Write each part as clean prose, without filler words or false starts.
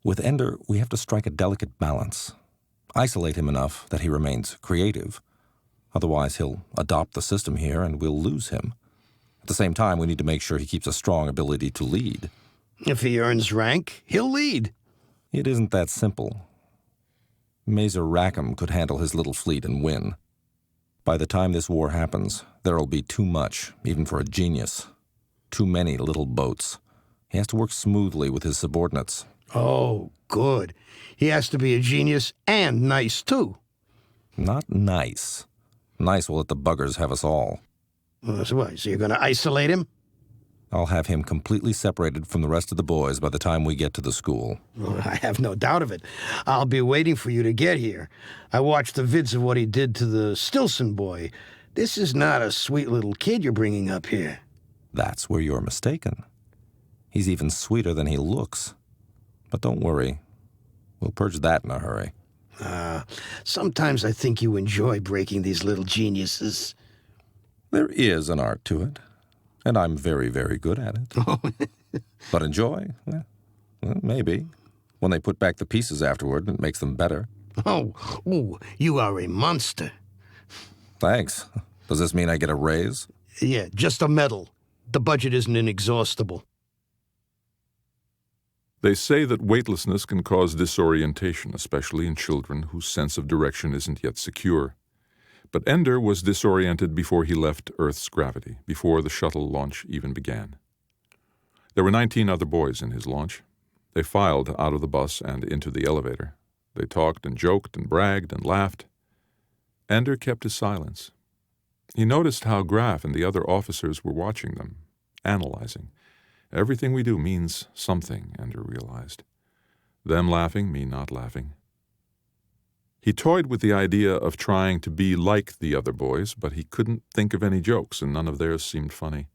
With Ender, we have to strike a delicate balance. Isolate him enough that he remains creative. Otherwise, he'll adopt the system here and we'll lose him. At the same time, we need to make sure he keeps a strong ability to lead. If he earns rank, he'll lead. It isn't that simple. Mazer Rackham could handle his little fleet and win. By the time this war happens, there'll be too much, even for a genius. Too many little boats. He has to work smoothly with his subordinates. Oh, good. He has to be a genius and nice, too. Not nice. Nice will let the buggers have us all. Well, so what? So you're going to isolate him? I'll have him completely separated from the rest of the boys by the time we get to the school. Well, I have no doubt of it. I'll be waiting for you to get here. I watched the vids of what he did to the Stilson boy. This is not a sweet little kid you're bringing up here. That's where you're mistaken. He's even sweeter than he looks. But don't worry. We'll purge that in a hurry. Sometimes I think you enjoy breaking these little geniuses. There is an art to it, and I'm very, very good at it. But enjoy? Well, maybe. When they put back the pieces afterward, it makes them better. Oh, you are a monster. Thanks. Does this mean I get a raise? Yeah, just a medal. The budget isn't inexhaustible. They say that weightlessness can cause disorientation, especially in children whose sense of direction isn't yet secure. But Ender was disoriented before he left Earth's gravity, before the shuttle launch even began. There were 19 other boys in his launch. They filed out of the bus and into the elevator. They talked and joked and bragged and laughed. Ender kept his silence. He noticed how Graf and the other officers were watching them, analyzing. Everything we do means something, Ender realized. Them laughing, me not laughing. He toyed with the idea of trying to be like the other boys, but he couldn't think of any jokes, and none of theirs seemed funny.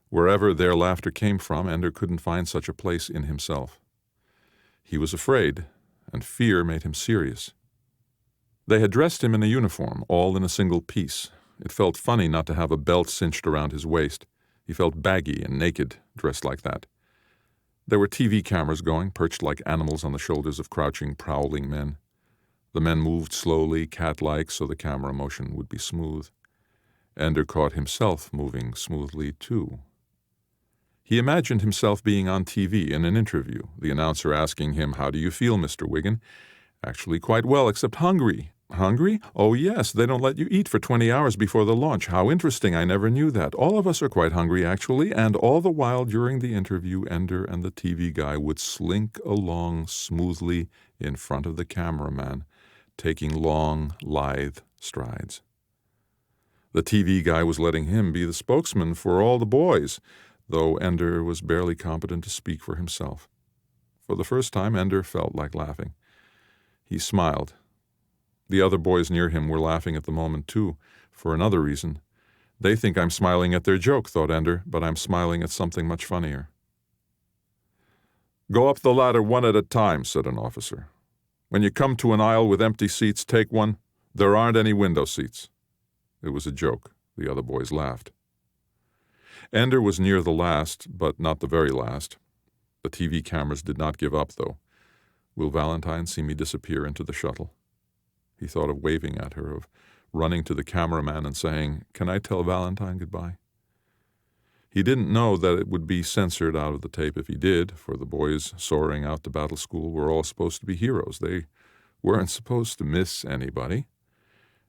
Wherever their laughter came from, Ender couldn't find such a place in himself. He was afraid, and fear made him serious. They had dressed him in a uniform, all in a single piece. It felt funny not to have a belt cinched around his waist. He felt baggy and naked, dressed like that. There were TV cameras going, perched like animals on the shoulders of crouching, prowling men. The men moved slowly, cat-like, so the camera motion would be smooth. Ender caught himself moving smoothly, too. He imagined himself being on TV in an interview, the announcer asking him, "How do you feel, Mr. Wiggin?" "Actually quite well, except hungry." "Hungry? Oh, yes, they don't let you eat for 20 hours before the launch. How interesting, I never knew that. All of us are quite hungry, actually." And all the while during the interview, Ender and the TV guy would slink along smoothly in front of the cameraman, taking long, lithe strides. The TV guy was letting him be the spokesman for all the boys, though Ender was barely competent to speak for himself. For the first time, Ender felt like laughing. He smiled. The other boys near him were laughing at the moment, too, for another reason. They think I'm smiling at their joke, thought Ender, but I'm smiling at something much funnier. "Go up the ladder one at a time," said an officer. "When you come to an aisle with empty seats, take one. There aren't any window seats." It was a joke. The other boys laughed. Ender was near the last, but not the very last. The TV cameras did not give up, though. Will Valentine see me disappear into the shuttle? He thought of waving at her, of running to the cameraman and saying, "Can I tell Valentine goodbye?" He didn't know that it would be censored out of the tape if he did, for the boys soaring out to battle school were all supposed to be heroes. They weren't supposed to miss anybody.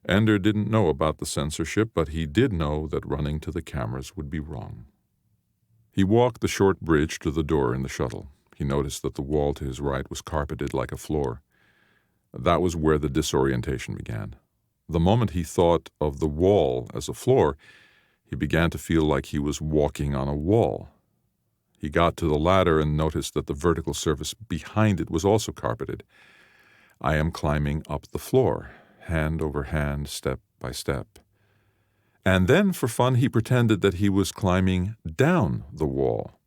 Ender didn't know about the censorship, but he did know that running to the cameras would be wrong. He walked the short bridge to the door in the shuttle. He noticed that the wall to his right was carpeted like a floor. That was where the disorientation began. The moment he thought of the wall as a floor, he began to feel like he was walking on a wall. He got to the ladder and noticed that the vertical surface behind it was also carpeted. I am climbing up the floor, hand over hand, step by step. And then, for fun, he pretended that he was climbing down the wall.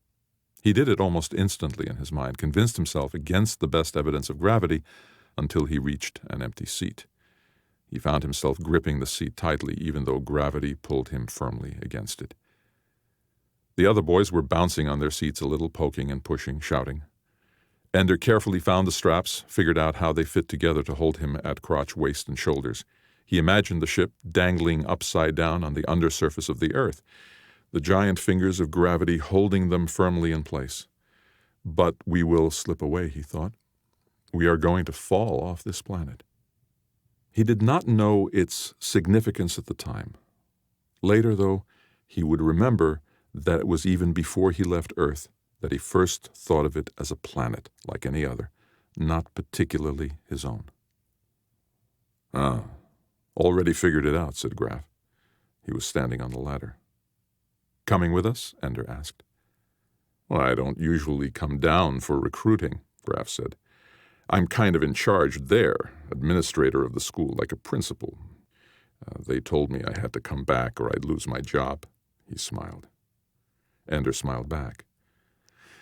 He did it almost instantly in his mind, convinced himself against the best evidence of gravity, until he reached an empty seat. He found himself gripping the seat tightly, even though gravity pulled him firmly against it. The other boys were bouncing on their seats a little, poking and pushing, shouting. Ender carefully found the straps, figured out how they fit together to hold him at crotch, waist, and shoulders. He imagined the ship dangling upside down on the undersurface of the Earth, the giant fingers of gravity holding them firmly in place. But we will slip away, he thought. We are going to fall off this planet. He did not know its significance at the time. Later, though, he would remember that it was even before he left Earth that he first thought of it as a planet like any other, not particularly his own. "Ah, already figured it out," said Graf. He was standing on the ladder. "Coming with us?" Ender asked. "Well, I don't usually come down for recruiting," Graf said. "I'm kind of in charge there, administrator of the school, like a principal. They told me I had to come back or I'd lose my job." He smiled. Ender smiled back.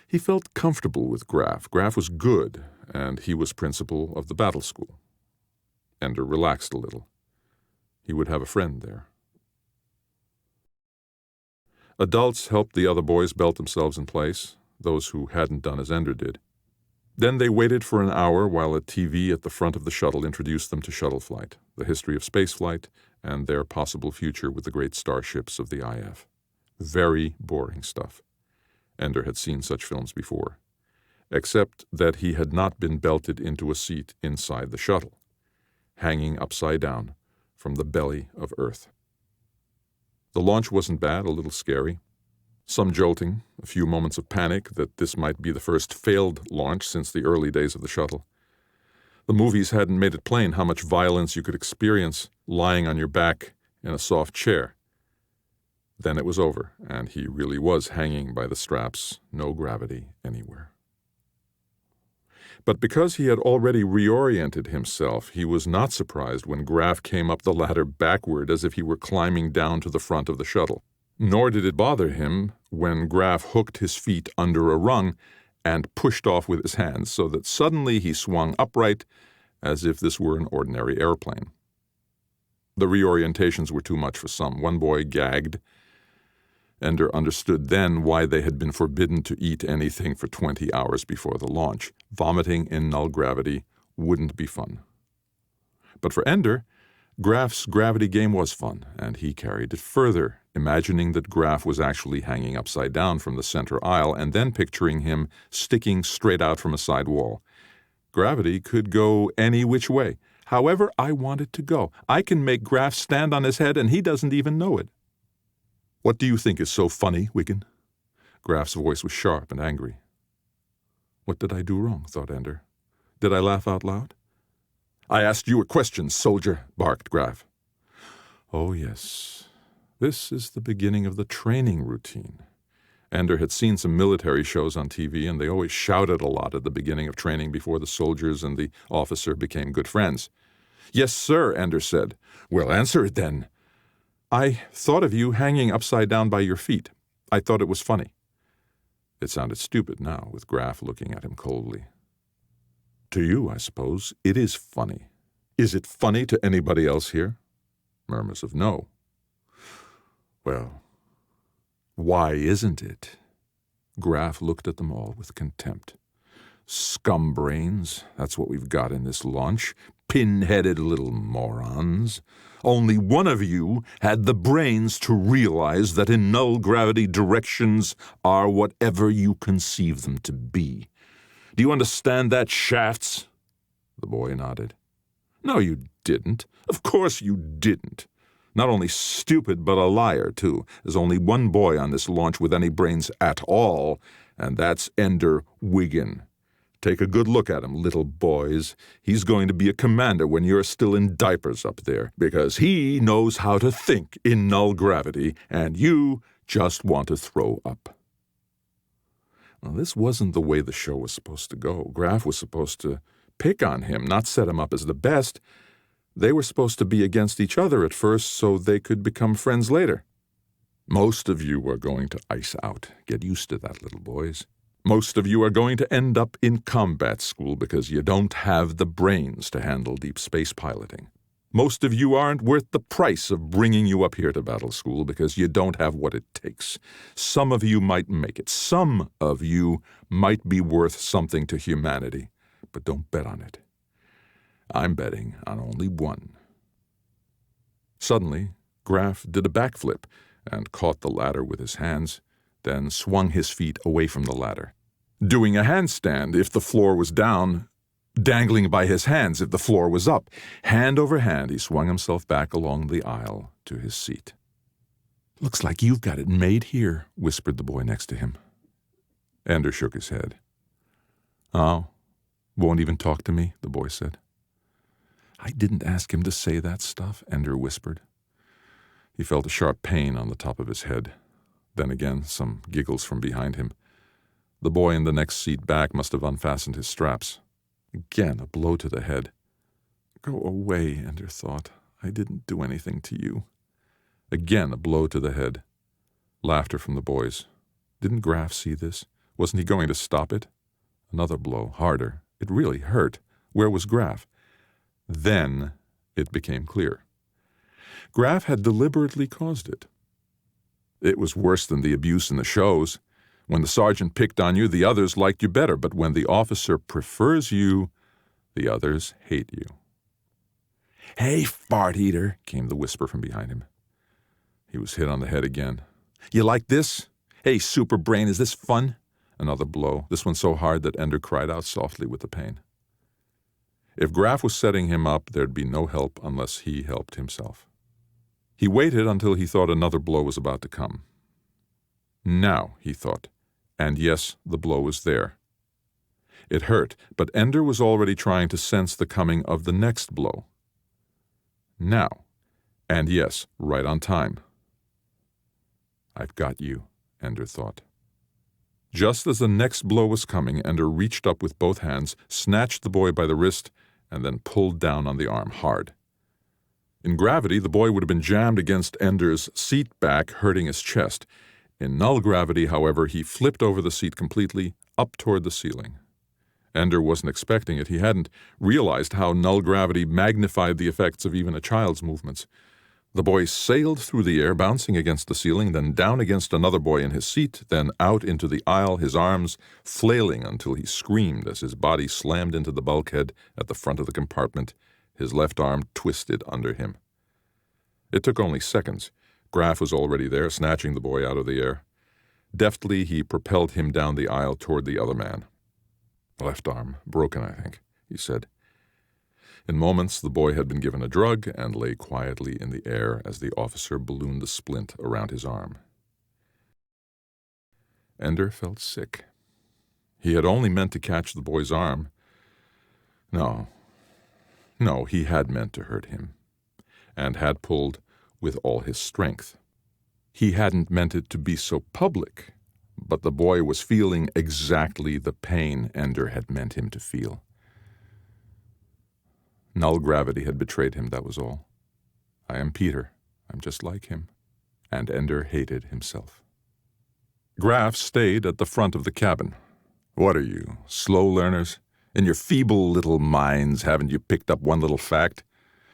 He felt comfortable with Graf. Graf was good, and he was principal of the battle school. Ender relaxed a little. He would have a friend there. Adults helped the other boys belt themselves in place, those who hadn't done as Ender did. Then they waited for an hour while a TV at the front of the shuttle introduced them to shuttle flight, the history of spaceflight, and their possible future with the great starships of the IF. Very boring stuff. Ender had seen such films before, except that he had not been belted into a seat inside the shuttle, hanging upside down from the belly of Earth. The launch wasn't bad, a little scary. Some jolting, a few moments of panic that this might be the first failed launch since the early days of the shuttle. The movies hadn't made it plain how much violence you could experience lying on your back in a soft chair. Then it was over, and he really was hanging by the straps, no gravity anywhere. But because he had already reoriented himself, he was not surprised when Graf came up the ladder backward as if he were climbing down to the front of the shuttle. Nor did it bother him when Graf hooked his feet under a rung and pushed off with his hands, so that suddenly he swung upright as if this were an ordinary airplane. The reorientations were too much for some. One boy gagged. Ender understood then why they had been forbidden to eat anything for 20 hours before the launch. Vomiting in null gravity wouldn't be fun. But for Ender, Graf's gravity game was fun, and he carried it further, imagining that Graf was actually hanging upside down from the center aisle and then picturing him sticking straight out from a side wall. Gravity could go any which way. However I want it to go. I can make Graf stand on his head and he doesn't even know it. "What do you think is so funny, Wiggin?" Graf's voice was sharp and angry. What did I do wrong, thought Ender. Did I laugh out loud? "I asked you a question, soldier," barked Graf. Oh, yes. This is the beginning of the training routine. Ender had seen some military shows on TV, and they always shouted a lot at the beginning of training before the soldiers and the officer became good friends. "Yes, sir," Ender said. "Well, answer it then." "I thought of you hanging upside down by your feet. I thought it was funny." It sounded stupid now, with Graf looking at him coldly. "To you, I suppose, it is funny. Is it funny to anybody else here?" Murmurs of no. "Well, why isn't it?" Graf looked at them all with contempt. "Scumbrains, that's what we've got in this launch. Pin-headed little morons. Only one of you had the brains to realize that in null gravity directions are whatever you conceive them to be. Do you understand that, Shafts?" The boy nodded. "No, you didn't. Of course you didn't. Not only stupid, but a liar, too. There's only one boy on this launch with any brains at all, and that's Ender Wiggin. Take a good look at him, little boys. He's going to be a commander when you're still in diapers up there, because he knows how to think in null gravity, and you just want to throw up." Well, this wasn't the way the show was supposed to go. Graf was supposed to pick on him, not set him up as the best. They were supposed to be against each other at first so they could become friends later. Most of you are going to ice out. Get used to that, little boys. Most of you are going to end up in combat school because you don't have the brains to handle deep space piloting. Most of you aren't worth the price of bringing you up here to battle school because you don't have what it takes. Some of you might make it. Some of you might be worth something to humanity, but don't bet on it. I'm betting on only one." Suddenly, Graf did a backflip and caught the ladder with his hands, then swung his feet away from the ladder, doing a handstand if the floor was down, dangling by his hands if the floor was up. Hand over hand, he swung himself back along the aisle to his seat. "Looks like you've got it made here," whispered the boy next to him. Ender shook his head. "Oh, won't even talk to me," the boy said. "I didn't ask him to say that stuff," Ender whispered. He felt a sharp pain on the top of his head. Then again, some giggles from behind him. The boy in the next seat back must have unfastened his straps. Again, a blow to the head. "Go away," Ender thought. "I didn't do anything to you." Again, a blow to the head. Laughter from the boys. Didn't Graf see this? Wasn't he going to stop it? Another blow, harder. It really hurt. Where was Graf? Then it became clear. Graf had deliberately caused it. It was worse than the abuse in the shows. When the sergeant picked on you, the others liked you better, but when the officer prefers you, the others hate you. "Hey, fart eater," came the whisper from behind him. He was hit on the head again. "You like this? Hey, super brain, is this fun?" Another blow, this one so hard that Ender cried out softly with the pain. If Graf was setting him up, there'd be no help unless he helped himself. He waited until he thought another blow was about to come. Now, he thought, and yes, the blow was there. It hurt, but Ender was already trying to sense the coming of the next blow. Now, and yes, right on time. "I've got you," Ender thought. Just as the next blow was coming, Ender reached up with both hands, snatched the boy by the wrist, and then pulled down on the arm hard. In gravity, the boy would have been jammed against Ender's seat back, hurting his chest. In null gravity, however, he flipped over the seat completely, up toward the ceiling. Ender wasn't expecting it. He hadn't realized how null gravity magnified the effects of even a child's movements. The boy sailed through the air, bouncing against the ceiling, then down against another boy in his seat, then out into the aisle, his arms flailing until he screamed as his body slammed into the bulkhead at the front of the compartment, his left arm twisted under him. It took only seconds. Graf was already there, snatching the boy out of the air. Deftly, he propelled him down the aisle toward the other man. "Left arm, broken, I think," he said. In moments, the boy had been given a drug and lay quietly in the air as the officer ballooned a splint around his arm. Ender felt sick. He had only meant to catch the boy's arm. No, he had meant to hurt him, and had pulled with all his strength. He hadn't meant it to be so public, but the boy was feeling exactly the pain Ender had meant him to feel. Null gravity had betrayed him, that was all. I am Peter. I'm just like him. And Ender hated himself. Graf stayed at the front of the cabin. "What are you, slow learners? In your feeble little minds, haven't you picked up one little fact?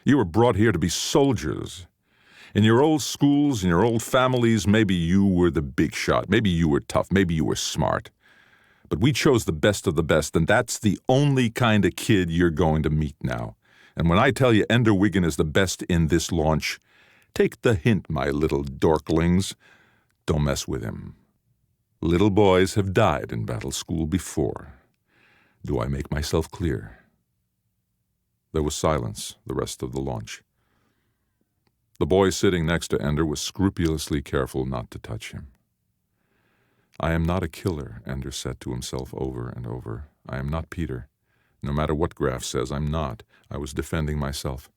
You were brought here to be soldiers. In your old schools, in your old families, maybe you were the big shot. Maybe you were tough. Maybe you were smart. But we chose the best of the best, and that's the only kind of kid you're going to meet now. And when I tell you Ender Wiggin is the best in this launch, take the hint, my little dorklings. Don't mess with him. Little boys have died in battle school before. Do I make myself clear?" There was silence the rest of the launch. The boy sitting next to Ender was scrupulously careful not to touch him. "I am not a killer," Ender said to himself over and over. "I am not Peter. No matter what Graf says, I'm not. I was defending myself.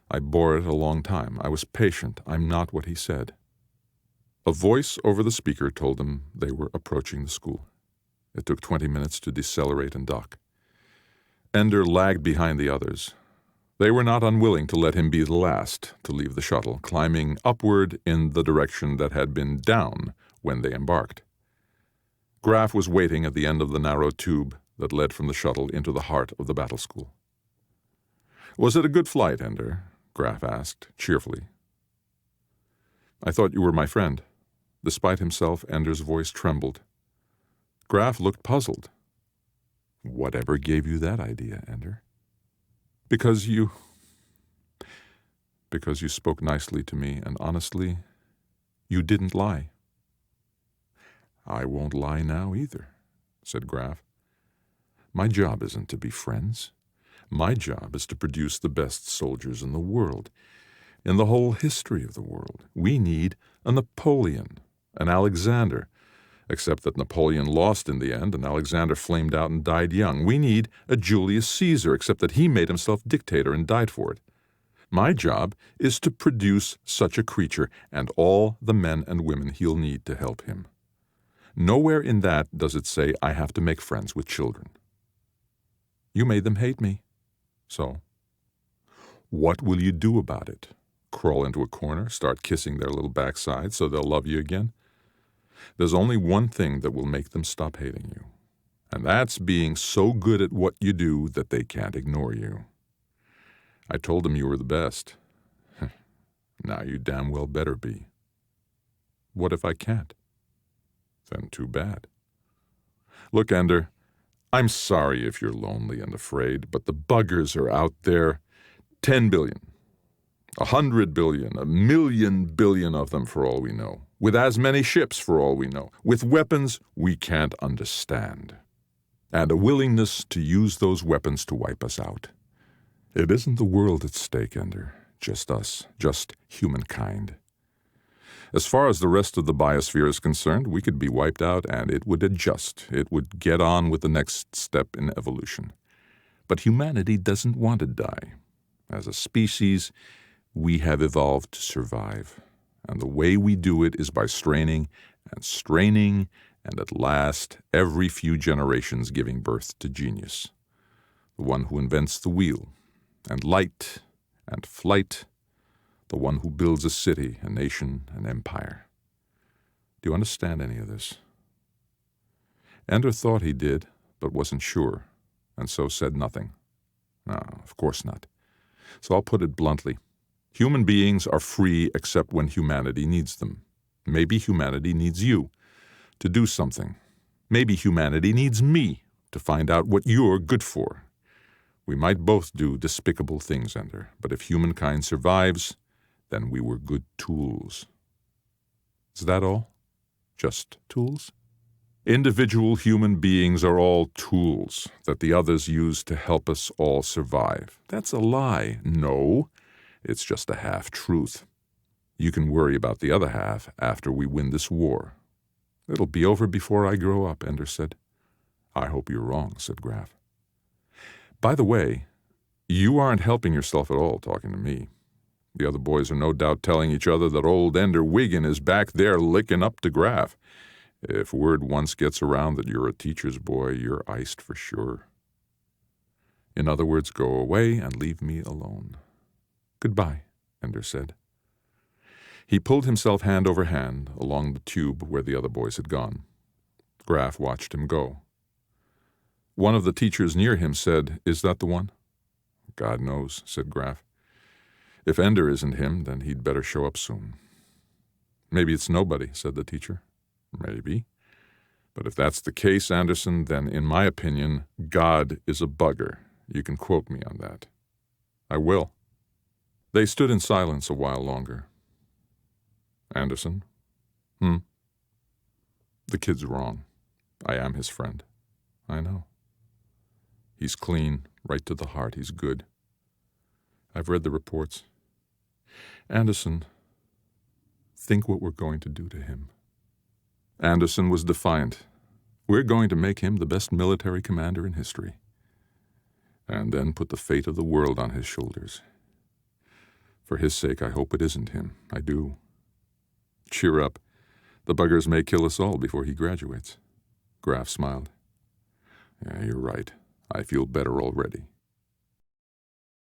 I bore it a long time. I was patient. I'm not what he said." A voice over the speaker told them they were approaching the school. It took 20 minutes to decelerate and dock. Ender lagged behind the others. They were not unwilling to let him be the last to leave the shuttle, climbing upward in the direction that had been down when they embarked. Graf was waiting at the end of the narrow tube that led from the shuttle into the heart of the battle school. "Was it a good flight, Ender? Graf asked, cheerfully. I thought you were my friend. Despite himself, Ender's voice trembled. Graf looked puzzled. Whatever gave you that idea, Ender? Because you spoke nicely to me, and honestly, you didn't lie. I won't lie now either, said Graf. My job isn't to be friends. My job is to produce the best soldiers in the world, in the whole history of the world. We need a Napoleon, an Alexander, except that Napoleon lost in the end and Alexander flamed out and died young. We need a Julius Caesar, except that he made himself dictator and died for it. My job is to produce such a creature and all the men and women he'll need to help him. Nowhere in that does it say I have to make friends with children. You made them hate me. So, what will you do about it? Crawl into a corner, start kissing their little backside so they'll love you again? There's only one thing that will make them stop hating you, and that's being so good at what you do that they can't ignore you. I told them you were the best. Now you damn well better be. What if I can't? Then too bad. Look, Ender, I'm sorry if you're lonely and afraid, but the buggers are out there. 10 billion, 100 billion, 1,000,000 billion of them for all we know, with as many ships for all we know, with weapons we can't understand, and a willingness to use those weapons to wipe us out. It isn't the world at stake, Ender, just us, just humankind. As far as the rest of the biosphere is concerned, we could be wiped out and it would adjust. It would get on with the next step in evolution. But humanity doesn't want to die. As a species, we have evolved to survive. And the way we do it is by straining, and at last, every few generations giving birth to genius. The one who invents the wheel, and light, and flight, the one who builds a city, a nation, an empire. Do you understand any of this? Ender thought he did, but wasn't sure, and so said nothing. No, of course not. So I'll put it bluntly. Human beings are free except when humanity needs them. Maybe humanity needs you to do something. Maybe humanity needs me to find out what you're good for. We might both do despicable things, Ender, but if humankind survives, then we were good tools. Is that all? Just tools? Individual human beings are all tools that the others use to help us all survive. That's a lie. No, it's just a half-truth. You can worry about the other half after we win this war. It'll be over before I grow up, Ender said. I hope you're wrong, said Graf. By the way, you aren't helping yourself at all talking to me. The other boys are no doubt telling each other that old Ender Wiggin is back there licking up to Graf. If word once gets around that you're a teacher's boy, you're iced for sure. In other words, go away and leave me alone. Goodbye, Ender said. He pulled himself hand over hand along the tube where the other boys had gone. Graf watched him go. One of the teachers near him said, "Is that the one?" "God knows," said Graf. "If Ender isn't him, then he'd better show up soon." "Maybe it's nobody," said the teacher. "Maybe. But if that's the case, Anderson, then in my opinion, God is a bugger. You can quote me on that." "I will." They stood in silence a while longer. "Anderson?" "The kid's wrong. I am his friend." "I know. He's clean, right to the heart. He's good. I've read the reports. Anderson, think what we're going to do to him." Anderson was defiant. "We're going to make him the best military commander in history. And then put the fate of the world on his shoulders. For his sake, I hope it isn't him. I do. Cheer up. The buggers may kill us all before he graduates." Graf smiled. "Yeah, you're right. I feel better already."